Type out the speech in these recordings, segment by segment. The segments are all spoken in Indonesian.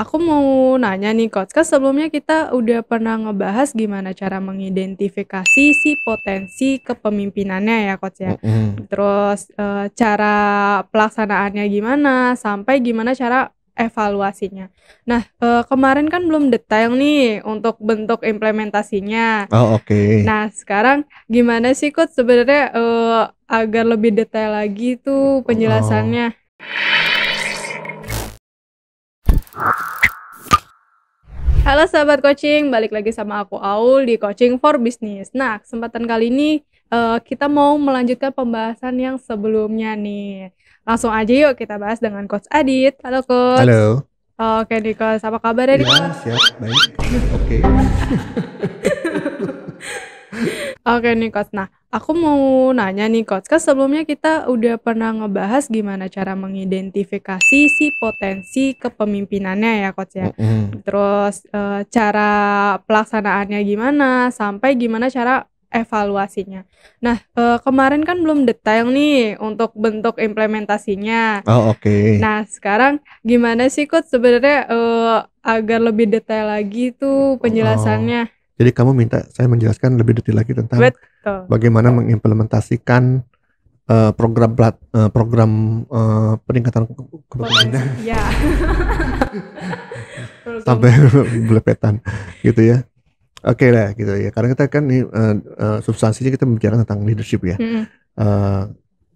Aku mau nanya nih Coach, kan sebelumnya kita udah pernah ngebahas gimana cara mengidentifikasi si potensi kepemimpinannya ya Coach ya. Mhm. Terus, cara pelaksanaannya gimana, sampai gimana cara evaluasinya. Nah, kemarin kan belum detail nih untuk bentuk implementasinya. Oh, oke. Nah sekarang gimana sih Coach sebenarnya, agar lebih detail lagi tuh Oh. penjelasannya? Halo sahabat coaching, balik lagi sama aku Aul di Coaching for Business. Nah, kesempatan kali ini kita mau melanjutkan pembahasan yang sebelumnya nih. Langsung aja yuk kita bahas dengan Coach Adit. Halo Coach. Halo. Oke nih Coach, apa kabarnya nih Ya, Coach? siap, baik. Oke. Oke nih Coach, nah aku mau nanya nih Coach, kan sebelumnya kita udah pernah ngebahas gimana cara mengidentifikasi si potensi kepemimpinannya ya Coach ya. Mhm. Terus, cara pelaksanaannya gimana, sampai gimana cara evaluasinya. Nah, kemarin kan belum detail nih untuk bentuk implementasinya. Oh, oke. Nah sekarang gimana sih Coach sebenarnya, agar lebih detail lagi tuh Oh. penjelasannya? Jadi kamu minta saya menjelaskan lebih detail lagi tentang Betul. bagaimana mengimplementasikan, program, peningkatan Potensi, kepemimpinan iya. Program sampai belepetan gitu ya. Oke lah gitu ya, karena kita kan nih, substansinya kita bicara tentang leadership ya. Mhm. Eee,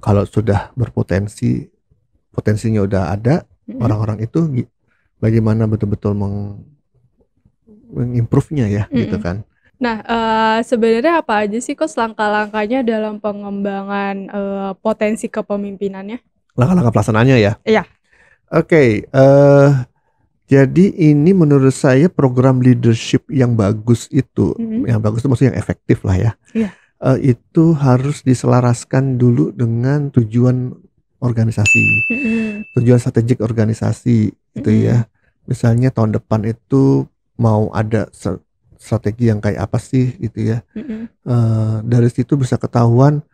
Kalau sudah berpotensi, potensinya udah ada, Mhm. orang-orang itu bagaimana betul-betul mengimprove-nya ya gitu Mhm. kan. Nah, sebenarnya apa aja sih Coach langkah-langkahnya dalam pengembangan, potensi kepemimpinannya? Langkah-langkah pelaksanaannya ya. Iya. Oke, jadi ini menurut saya program leadership Mhm. yang bagus itu maksudnya yang efektif lah ya, Iya. itu harus diselaraskan dulu dengan tujuan organisasi, Mhm. tujuan strategik organisasi gitu Mhm. ya. Misalnya tahun depan itu mau ada strategi yang kayak apa sih gitu ya. Mhm. Dari situ bisa ketahuan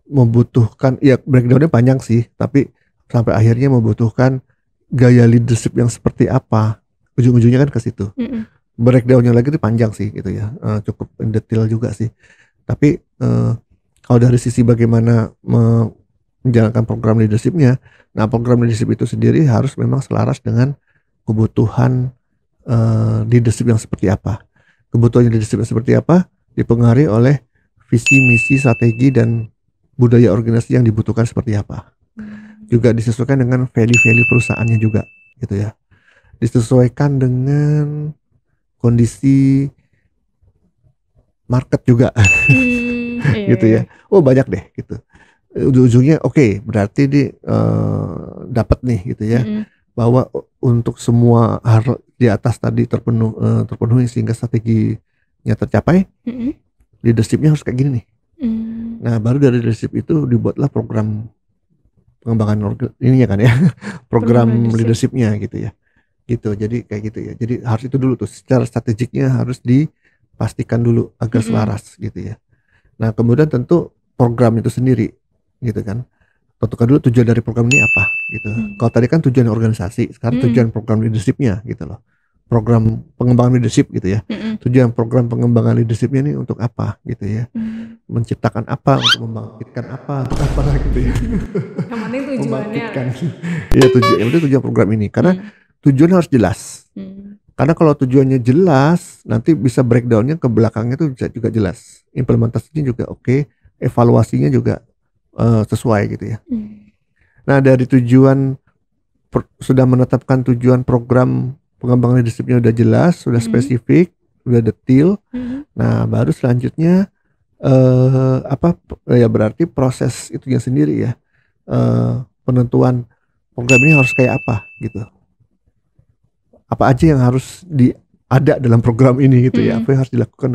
membutuhkan ya breakdown-nya panjang sih, tapi sampai akhirnya membutuhkan gaya leadership yang seperti apa, ujung-ujungnya kan ke situ. Mhm. Breakdown-nya lagi itu panjang sih gitu ya, cukup detail juga sih. Tapi, kalau dari sisi bagaimana menjalankan program leadership-nya, nah program leadership itu sendiri harus memang selaras dengan kebutuhan, leadership yang seperti apa. Kebutuhan leadership yang seperti apa, dipengaruhi oleh visi, misi, strategi, dan budaya organisasi yang dibutuhkan seperti apa. Mmm. Juga disesuaikan dengan value-value perusahaannya juga gitu ya. Disesuaikan dengan kondisi market juga Iya gitu ya. iya. Oh banyak deh gitu. Ujung-ujungnya oke, berarti dapat nih gitu ya, Mhm. bahwa untuk semua di atas tadi terpenuhi sehingga strateginya tercapai, Mhm. leadership-nya harus kayak gini nih. Mmm. Nah, baru dari leadership itu dibuatlah program pengembangan ininya kan ya, Program program leadership. leadership-nya gitu ya. Gitu, jadi kayak gitu ya. Jadi harus itu dulu tuh, secara strategiknya harus dipastikan dulu agar Mhm. selaras gitu ya. Nah, kemudian tentu program itu sendiri gitu kan. Tentukan dulu tujuan dari program ini apa gitu. Mmm. Kalau tadi kan tujuan organisasi, sekarang Mhm. tujuan program leadership-nya gitu loh. Program pengembangan leadership gitu ya. Mhm. Tujuan program pengembangan leadership-nya ini untuk apa gitu ya. Mmm. Menciptakan apa, untuk membangkitkan apa, untuk apa gitu ya. Yang penting tujuannya lah Membangkitkan. ya. Iya yang penting tujuan program ini. Karena Mmm. tujuan harus jelas. Mmm. Karena kalau tujuannya jelas, nanti bisa breakdown-nya ke belakangnya tuh bisa juga jelas. Implementasinya juga oke, evaluasinya juga sesuai gitu ya. Mmm. Nah, dari tujuan sudah menetapkan tujuan program pengembangan leadership-nya udah jelas, sudah Mhm. spesifik, udah detail. Mhm. Nah, baru selanjutnya ya berarti proses itunya sendiri ya. Penentuan program ini harus kayak apa gitu. Apa aja yang harus ada dalam program ini gitu ya. Mhm. Apa yang harus dilakukan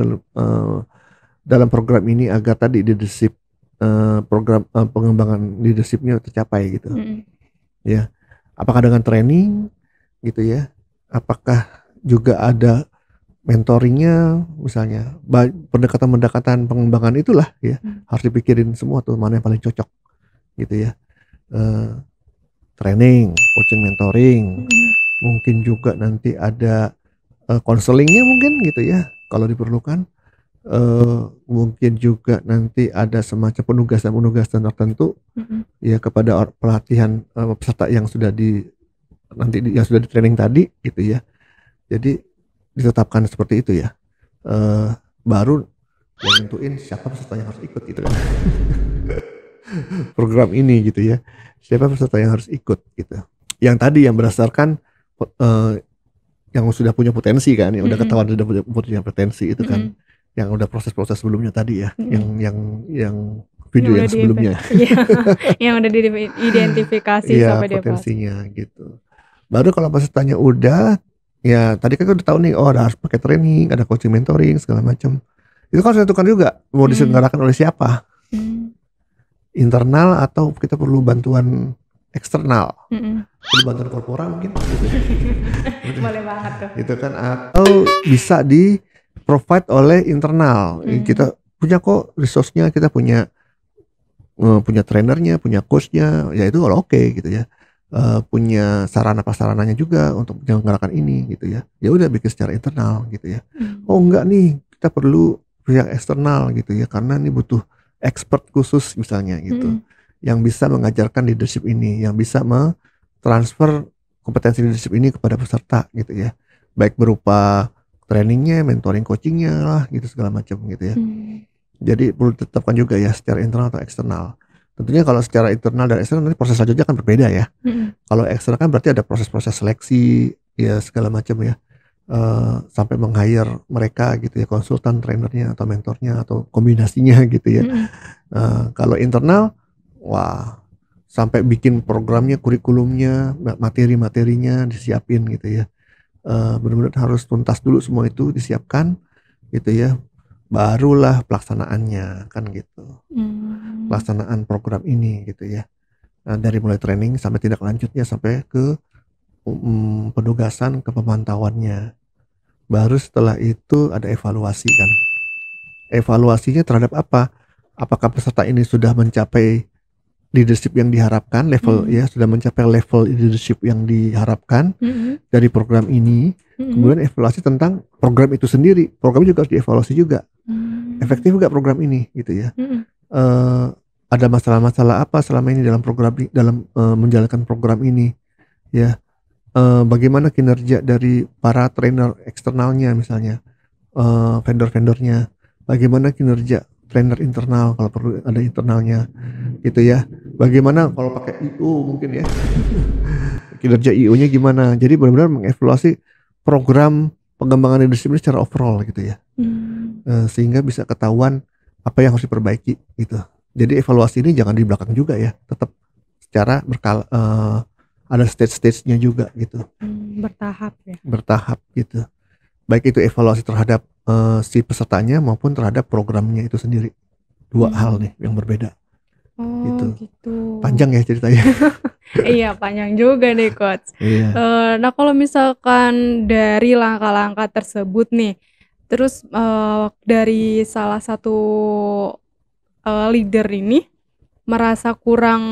dalam program ini agar tadi leadership, program pengembangan leadership-nya tercapai gitu. Mhm. Ya. Apakah dengan training gitu ya? Apakah juga ada mentoringnya misalnya, pendekatan-pendekatan pengembangan itulah ya, Mmm. harus dipikirin semua tuh mana yang paling cocok gitu ya. Eee, Training, coaching, mentoring, Mhm. mungkin juga nanti ada konselingnya mungkin gitu ya kalau diperlukan. Mungkin juga nanti ada semacam penugasan tertentu ya kepada pelatihan peserta yang sudah yang sudah di training tadi gitu ya. Jadi ditetapkan seperti itu ya. Baru yang nentuin siapa peserta yang harus ikut gitu kan. Program ini gitu ya. Siapa peserta yang harus ikut gitu. Yang tadi yang berdasarkan yang sudah punya potensi kan, yang udah ketahuan sudah punya potensi itu kan. Yang udah proses-proses sebelumnya tadi ya, yang video yang sebelumnya. Yang udah diidentifikasi ya, sampai potensinya gitu. Baru kalau pesertanya udah, ya tadi kan udah tahu nih, oh ada harus pakai training, ada coaching mentoring segala macam. Itu kan harus ditentukan juga mau diselenggarakan oleh siapa, internal atau kita perlu bantuan eksternal, perlu bantuan korporat mungkin. Boleh banget tuh. Gitu kan, atau bisa di provide oleh internal. Kita punya kok resource-nya, kita punya trainernya, punya coach-nya, ya itu kalau oke gitu ya. Punya sarana prasarananya juga untuk menyelenggarakan ini gitu ya. Ya udah bikin secara internal gitu ya. Oh enggak nih, kita perlu pihak eksternal gitu ya, karena ini butuh expert khusus misalnya gitu. Yang bisa mengajarkan leadership ini, yang bisa mentransfer kompetensi leadership ini kepada peserta gitu ya. Baik berupa trainingnya, mentoring, coachingnya lah gitu segala macam gitu ya. Jadi perlu ditetapkan juga ya secara internal atau eksternal. Tentunya kalau secara internal dan eksternal nanti proses selanjutnya kan berbeda ya. Kalau eksternal kan berarti ada proses-proses seleksi ya segala macam ya, sampai meng-hire mereka gitu ya, konsultan, trainernya atau mentornya atau kombinasinya gitu ya. Kalau internal, wah sampai bikin programnya, kurikulumnya, materi-materinya disiapin gitu ya. Benar-benar harus tuntas dulu semua itu disiapkan gitu ya, barulah pelaksanaannya kan gitu. Pelaksanaan program ini gitu ya, dari mulai training sampai tindak lanjutnya sampai ke penugasan, ke pemantauannya. Baru setelah itu ada evaluasi kan. Evaluasinya terhadap apa? Apakah peserta ini sudah mencapai leadership yang diharapkan, level ya, sudah mencapai level leadership yang diharapkan dari program ini. Kemudian evaluasi tentang program itu sendiri. Program juga harus dievaluasi juga. Efektif nggak program ini gitu ya. Ada masalah-masalah apa selama ini dalam program, dalam menjalankan program ini ya. Bagaimana kinerja dari para trainer eksternalnya misalnya, vendor-vendornya. Bagaimana kinerja trainer internal kalau perlu ada internalnya gitu ya. Bagaimana kalau pakai IO mungkin ya. Kinerja IO-nya gimana. Jadi benar-benar mengevaluasi program pengembangan leadership ini secara overall gitu ya. Sehingga bisa ketahuan apa yang harus diperbaiki gitu. Jadi evaluasi ini jangan di belakang juga ya. Tetap secara berkala, ada stage-stage-nya juga gitu. Bertahap ya. Bertahap gitu. Baik itu evaluasi terhadap si pesertanya maupun terhadap programnya itu sendiri. Dua hal nih yang berbeda. Gitu. Panjang ya ceritanya. Iya, panjang juga nih coach. Iya. Nah kalau misalkan dari langkah-langkah tersebut nih, terus dari salah satu leader ini merasa kurang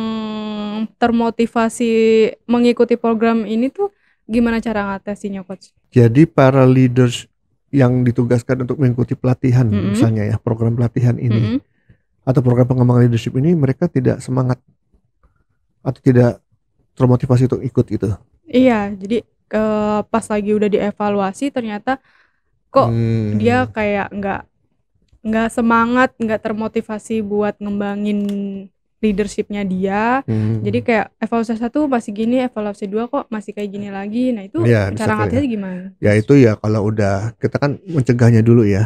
termotivasi mengikuti program ini tuh gimana cara ngatasinya coach? Jadi para leaders yang ditugaskan untuk mengikuti pelatihan misalnya ya, program pelatihan ini atau program pengembangan leadership ini, mereka tidak semangat atau tidak termotivasi untuk ikut gitu. Iya, jadi pas lagi udah dievaluasi ternyata kok dia kayak nggak semangat, nggak termotivasi buat ngembangin leadershipnya dia. Jadi kayak evaluasi 1 masih gini, evaluasi 2 kok masih kayak gini lagi. Nah itu ya, cara ngatasi gimana? Ya itu ya kalau udah kita kan mencegahnya dulu ya.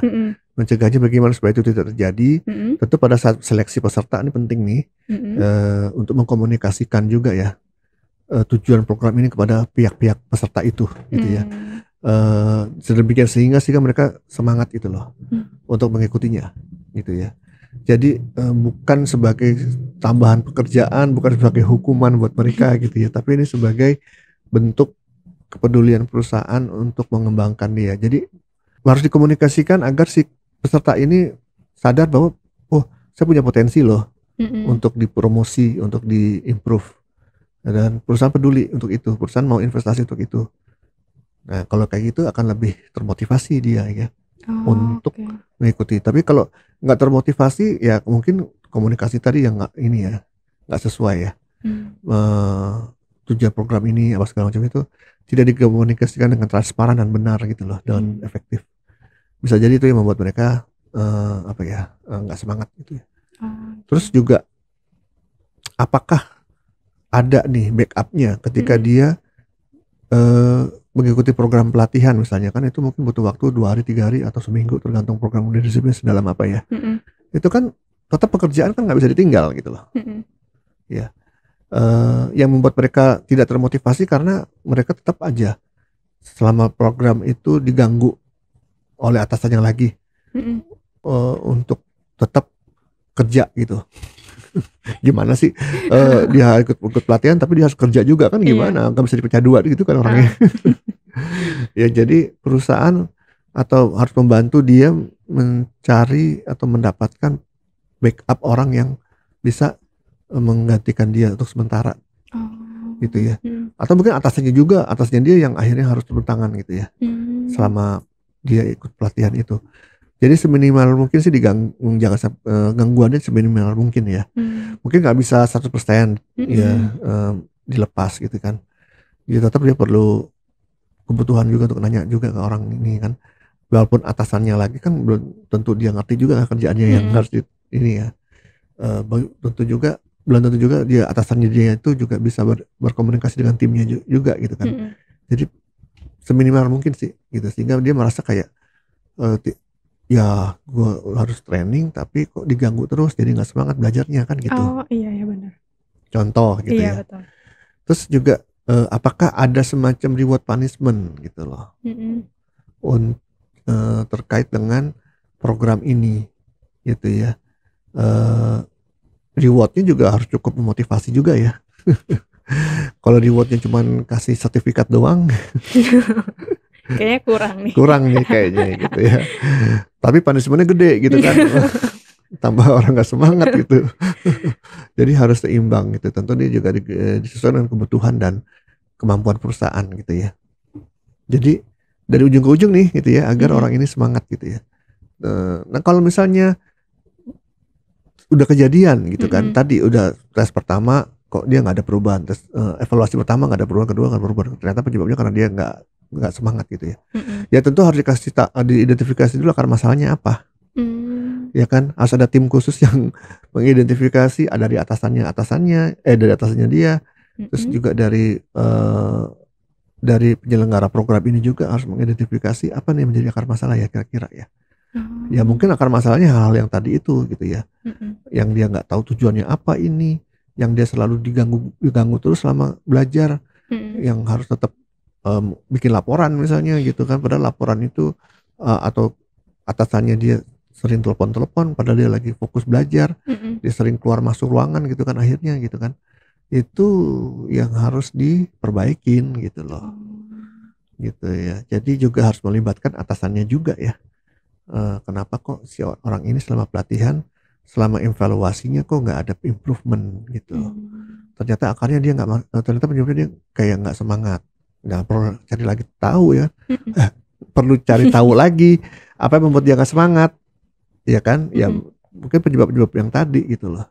Mencegahnya bagaimana supaya itu tidak terjadi. Tentu pada saat seleksi peserta ini penting nih untuk mengkomunikasikan juga ya tujuan program ini kepada pihak-pihak peserta itu gitu ya. Sedemikian sehingga mereka semangat gitu loh untuk mengikutinya gitu ya. Jadi bukan sebagai tambahan pekerjaan, bukan sebagai hukuman buat mereka gitu ya, tapi ini sebagai bentuk kepedulian perusahaan untuk mengembangkan dia. Jadi harus dikomunikasikan agar si peserta ini sadar bahwa oh saya punya potensi loh untuk dipromosi, untuk diimprove, dan perusahaan peduli untuk itu, perusahaan mau investasi untuk itu. Nah, kalau kayak gitu akan lebih termotivasi dia ya Oh, untuk oke. mengikuti. Tapi kalau nggak termotivasi ya mungkin komunikasi tadi yang nggak ini ya, nggak sesuai ya. Hmm. Eh, Tujuan program ini apa segala macam itu tidak dikomunikasikan dengan transparan dan benar gitu loh, dan Hmm. efektif. Bisa jadi itu yang membuat mereka apa ya, nggak semangat gitu ya. Terus Oke. juga apakah ada nih backupnya ketika Mm-mm. dia mengikuti program pelatihan misalnya, kan itu mungkin butuh waktu 2 hari 3 hari atau seminggu tergantung program leadershipnya sedalam apa ya. Mm-mm. Itu kan tetap pekerjaan kan nggak bisa ditinggal gitu loh Mm-mm. ya. Yang membuat mereka tidak termotivasi karena mereka tetap aja selama program itu diganggu oleh atasannya lagi Mm-mm. untuk tetap kerja gitu. Gimana sih, dia ikut pelatihan tapi dia harus kerja juga kan, Iya. gimana, nggak bisa dipecah dua gitu kan orangnya. Ah. Ya jadi perusahaan atau harus membantu dia mencari atau mendapatkan backup orang yang bisa menggantikan dia untuk sementara gitu Oh. ya. Mm. Atau mungkin atasnya dia yang akhirnya harus turun tangan gitu ya Mm. selama dia ikut pelatihan itu. Jadi seminimal mungkin sih gangguannya seminimal mungkin ya. Mm. Mungkin nggak bisa 100% ya, Mm-mm. dilepas gitu kan. Jadi tetap dia perlu kebutuhan juga untuk nanya juga ke orang ini kan. Walaupun atasannya lagi kan belum tentu dia ngerti juga kerjaannya yang Mm-mm. harus ini ya. Tentu juga belum tentu juga dia atasannya dia itu juga bisa berkomunikasi dengan timnya juga gitu kan. Mm-mm. Jadi seminimal mungkin sih gitu, sehingga dia merasa kayak eh, ti- ya gue harus training tapi kok diganggu terus jadi nggak semangat belajarnya kan gitu. Oh, iya ya benar. Contoh gitu Iya ya. betul. Terus juga apakah ada semacam reward punishment gitu loh Mm-mm. terkait dengan program ini gitu ya. Eh, Rewardnya juga harus cukup memotivasi juga ya. Kalau rewardnya cuman kasih sertifikat doang Kayaknya kurang nih. kurang nih kayaknya gitu ya. Tapi punishmentnya gede gitu kan. Tambah orang nggak semangat gitu. Jadi harus seimbang gitu. Tentu dia juga disesuaikan dengan kebutuhan dan kemampuan perusahaan gitu ya. Jadi dari ujung ke ujung nih gitu ya, agar Mm-mm. orang ini semangat gitu ya. Nah kalau misalnya udah kejadian gitu kan, Mm-mm. tadi udah tes pertama kok dia nggak ada perubahan, tes evaluasi pertama nggak ada perubahan, kedua nggak ada perubahan, ternyata penyebabnya karena dia nggak semangat gitu ya. Mm-mm. Ya tentu harus diidentifikasi dulu akar masalahnya apa. Mm. Ya kan harus ada tim khusus yang mengidentifikasi, ada dari atasannya dia, terus Mm-mm. juga dari penyelenggara program ini juga harus mengidentifikasi apa nih yang menjadi akar masalah ya kira-kira ya. Ya Oh. mungkin akar masalahnya hal-hal yang tadi itu gitu ya, Mm-mm. yang dia nggak tahu tujuannya apa ini, yang dia selalu diganggu terus selama belajar, Mm-mm. yang harus tetap bikin laporan misalnya gitu kan, padahal laporan itu atau atasannya dia sering telepon-telepon padahal dia lagi fokus belajar, Mm-mm. dia sering keluar masuk ruangan gitu kan akhirnya gitu kan, itu yang harus diperbaikin gitu loh Oh. gitu ya. Jadi juga harus melibatkan atasannya juga ya. Kenapa kok si orang ini selama pelatihan, selama evaluasinya kok nggak ada improvement gitu loh. Mm. Ternyata akarnya dia ternyata penyebabnya dia kayak nggak semangat. Nggak perlu cari lagi tahu ya. Mm-mm. Perlu cari tahu lagi apa yang membuat dia nggak semangat, ya kan? Ya Mm-mm. mungkin penyebab-penyebab yang tadi gitu loh,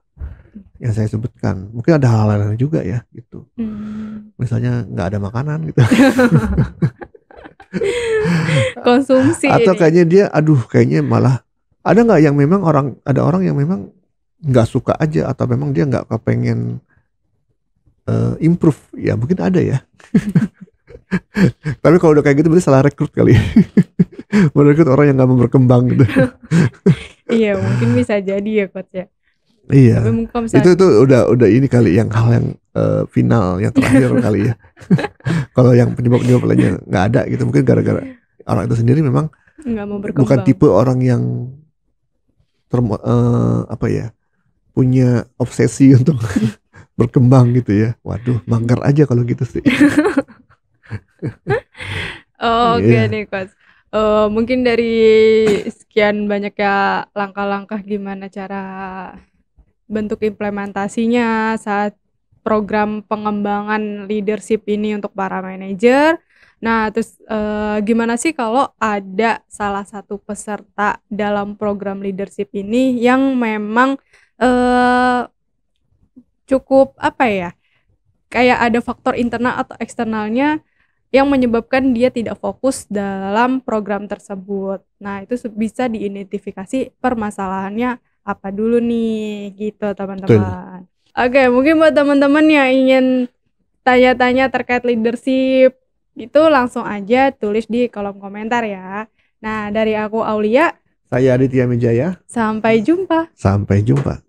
yang saya sebutkan. Mungkin ada hal lain juga ya gitu. Mm. Misalnya nggak ada makanan gitu. Konsumsi Atau ini. kayaknya dia, aduh kayaknya malah ada nggak yang memang ada orang yang memang nggak suka aja atau memang dia nggak kepengen improve, ya mungkin ada ya. Tapi kalau udah kayak gitu berarti salah rekrut kali. Merekrut orang yang nggak mau berkembang gitu. Iya, mungkin bisa jadi ya coach ya. Tapi Iya, mungkin kalau itu misalnya udah ini kali yang hal yang final yang terakhir kali ya. Kalau yang penyebab lainnya nggak ada gitu, mungkin gara-gara orang itu sendiri memang nggak mau bukan berkembang. tipe orang yang apa ya, punya obsesi untuk berkembang gitu ya. Waduh, manggar aja kalau gitu sih. Oh, oke Iya. nih coach. Mungkin dari sekian banyak ya langkah-langkah gimana cara bentuk implementasinya saat program pengembangan leadership ini untuk para manajer. Nah, terus gimana sih kalau ada salah satu peserta dalam program leadership ini yang memang cukup apa ya, kayak ada faktor internal atau eksternalnya yang menyebabkan dia tidak fokus dalam program tersebut. Nah, itu bisa diidentifikasi permasalahannya apa dulu nih, gitu Betul. teman-teman. Oke, mungkin buat teman-teman yang ingin tanya-tanya terkait leadership, itu langsung aja tulis di kolom komentar ya. Nah, dari aku Aulia, Saya Aditya Mijaya. sampai jumpa. Sampai jumpa.